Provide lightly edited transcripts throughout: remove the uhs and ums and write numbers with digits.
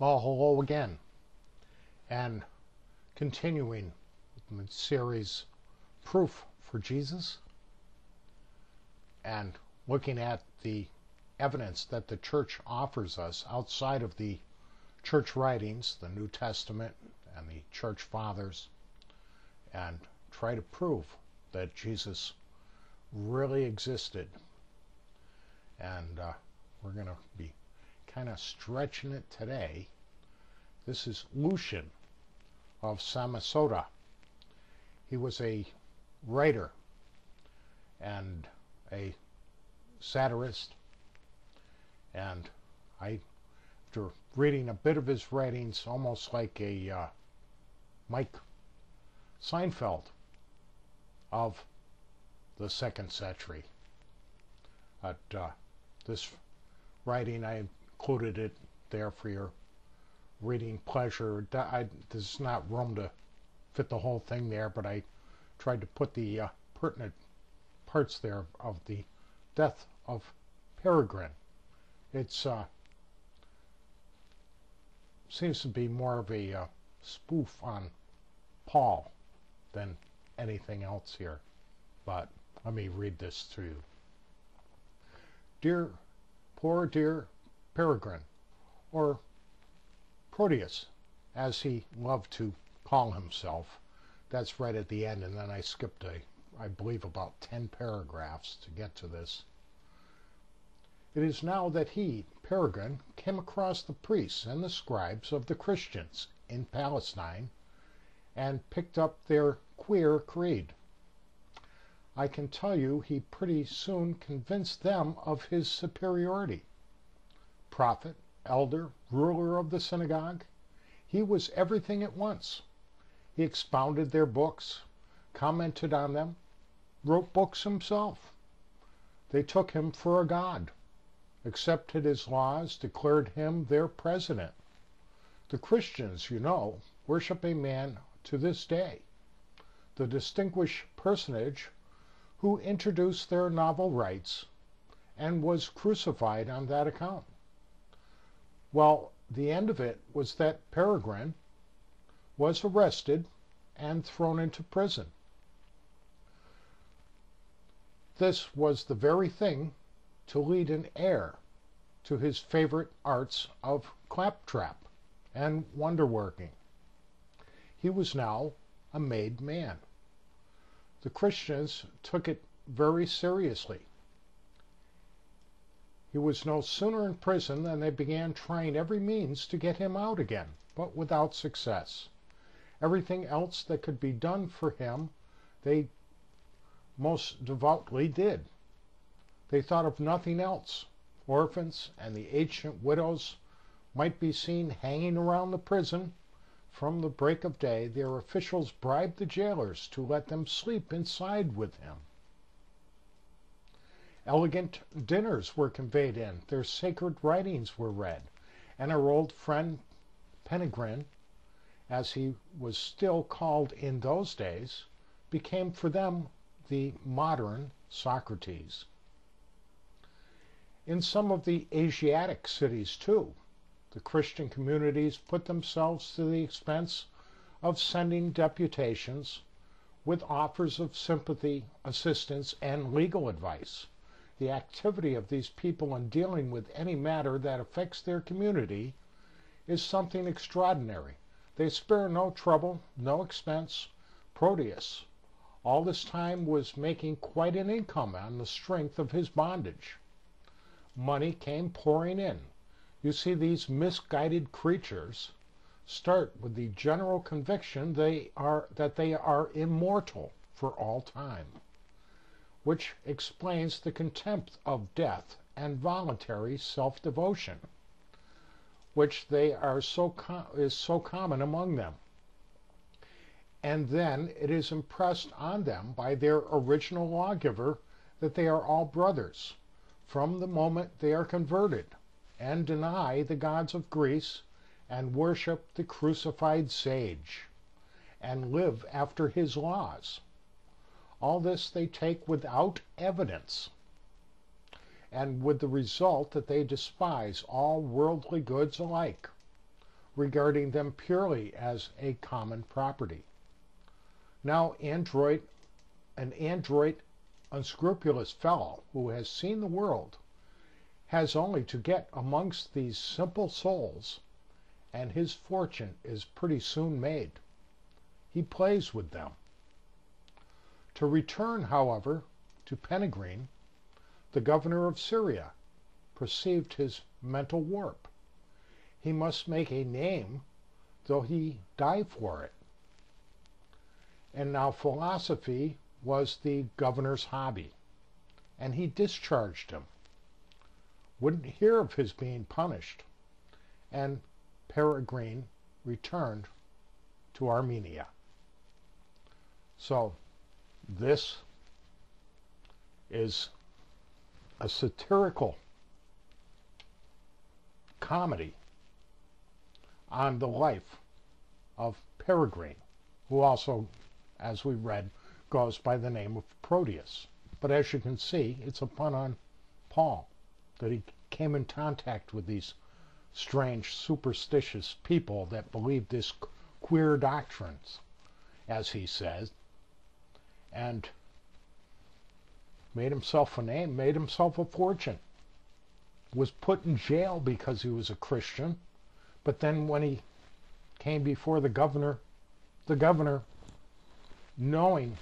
Well, hello again, and continuing the series Proof for Jesus, and looking at the evidence that the church offers us outside of the church writings, the New Testament and the church fathers, and try to prove that Jesus really existed. And we're going to be kind of stretching it today. This is Lucian of Samosata. He was a writer and a satirist, and after reading a bit of his writings, almost like a Mike Seinfeld of the 2nd century. But this writing, I included it there for your reading pleasure. There's not room to fit the whole thing there, but I tried to put the pertinent parts there of the death of Peregrine. It's seems to be more of a spoof on Paul than anything else here. But let me read this to you. Poor dear Peregrine, or Proteus, as he loved to call himself. That's right at the end, and then I skipped I believe about 10 paragraphs to get to this. It is now that he, Peregrine, came across the priests and the scribes of the Christians in Palestine and picked up their queer creed. I can tell you he pretty soon convinced them of his superiority. Prophet, elder, ruler of the synagogue, he was everything at once. He expounded their books, commented on them, wrote books himself. They took him for a god, accepted his laws, declared him their president. The Christians, you know, worship a man to this day, the distinguished personage who introduced their novel rites and was crucified on that account. Well, the end of it was that Peregrine was arrested and thrown into prison. This was the very thing to lead an heir to his favorite arts of claptrap and wonder-working. He was now a made man. The Christians took it very seriously. He was no sooner in prison than they began trying every means to get him out again, but without success. Everything else that could be done for him, they most devoutly did. They thought of nothing else. Orphans and the ancient widows might be seen hanging around the prison. From the break of day, their officials bribed the jailers to let them sleep inside with him. Elegant dinners were conveyed in, their sacred writings were read, and our old friend Peregrine, as he was still called in those days, became for them the modern Socrates. In some of the Asiatic cities, too, the Christian communities put themselves to the expense of sending deputations with offers of sympathy, assistance, and legal advice. The activity of these people in dealing with any matter that affects their community is something extraordinary. They spare no trouble, no expense. Proteus, all this time, was making quite an income on the strength of his bondage. Money came pouring in. You see, these misguided creatures start with the general conviction that they are immortal for all time, which explains the contempt of death and voluntary self-devotion, which is so common among them. And then it is impressed on them by their original lawgiver that they are all brothers from the moment they are converted, and deny the gods of Greece and worship the crucified sage and live after his laws. All this they take without evidence, and with the result that they despise all worldly goods alike. regarding them purely as a common property. Now, an adroit, unscrupulous fellow who has seen the world has only to get amongst these simple souls, and his fortune is pretty soon made. He plays with them. To return, however, to Peregrine, the governor of Syria perceived his mental warp. He must make a name, though he die for it. And now philosophy was the governor's hobby, and he discharged him. Wouldn't hear of his being punished, and Peregrine returned to Armenia. So this is a satirical comedy on the life of Peregrine, who also, as we read, goes by the name of Proteus. But as you can see, it's a pun on Paul, that he came in contact with these strange, superstitious people that believed this queer doctrines, as he says, and made himself a name, made himself a fortune. Was put in jail because he was a Christian, but then when he came before the governor, knowing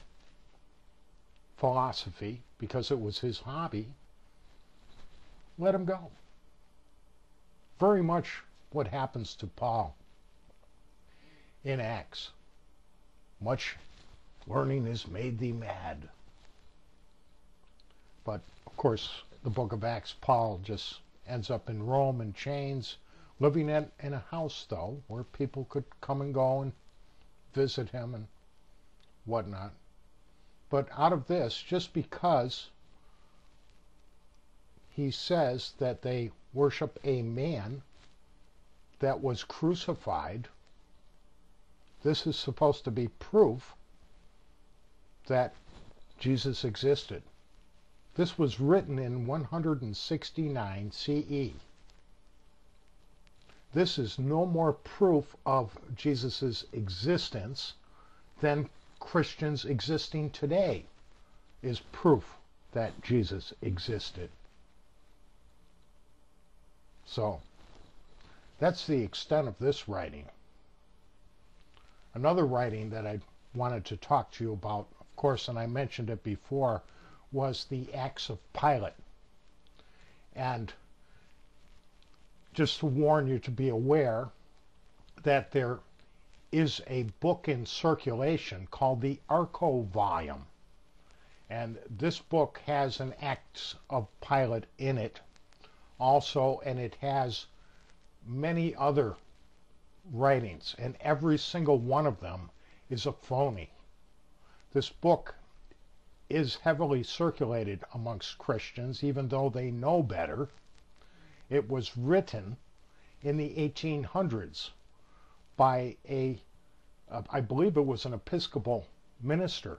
philosophy, because it was his hobby, let him go. Very much what happens to Paul in Acts. Much learning has made thee mad. But, of course, the book of Acts, Paul just ends up in Rome in chains, living in a house, though, where people could come and go and visit him and whatnot. But out of this, just because he says that they worship a man that was crucified, this is supposed to be proof that Jesus existed. This was written in 169 CE. This is no more proof of Jesus' existence than Christians existing today is proof that Jesus existed. So, that's the extent of this writing. Another writing that I wanted to talk to you about, of course, and I mentioned it before, was the Acts of Pilate. And just to warn you to be aware that there is a book in circulation called the Archko volume. And this book has an Acts of Pilate in it also, and it has many other writings, and every single one of them is a phony. This book is heavily circulated amongst Christians, even though they know better. It was written in the 1800s by I believe it was an Episcopal minister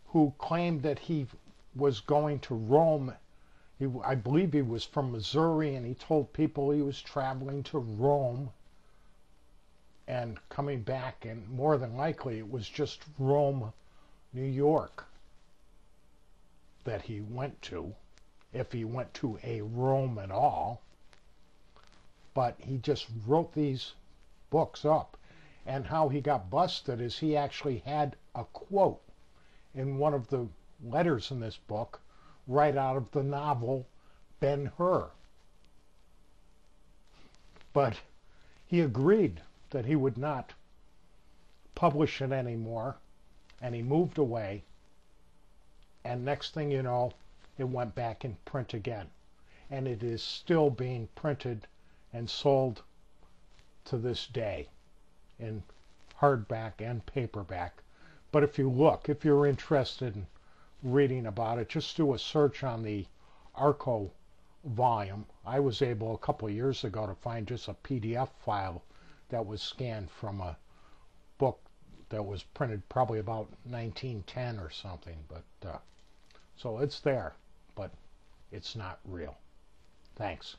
who claimed that he was going to Rome. I believe he was from Missouri, and he told people he was traveling to Rome and coming back, and more than likely it was just Rome, New York that he went to, if he went to a Rome at all. But he just wrote these books up. And how he got busted is he actually had a quote in one of the letters in this book right out of the novel Ben-Hur. But he agreed that he would not publish it anymore, and he moved away, and next thing you know, it went back in print again. And it is still being printed and sold to this day in hardback and paperback. But if you're interested in reading about it, just do a search on the Archko volume. I was able a couple of years ago to find just a PDF file that was scanned from a book that was printed probably about 1910 or something. But so it's there, but it's not real. Thanks.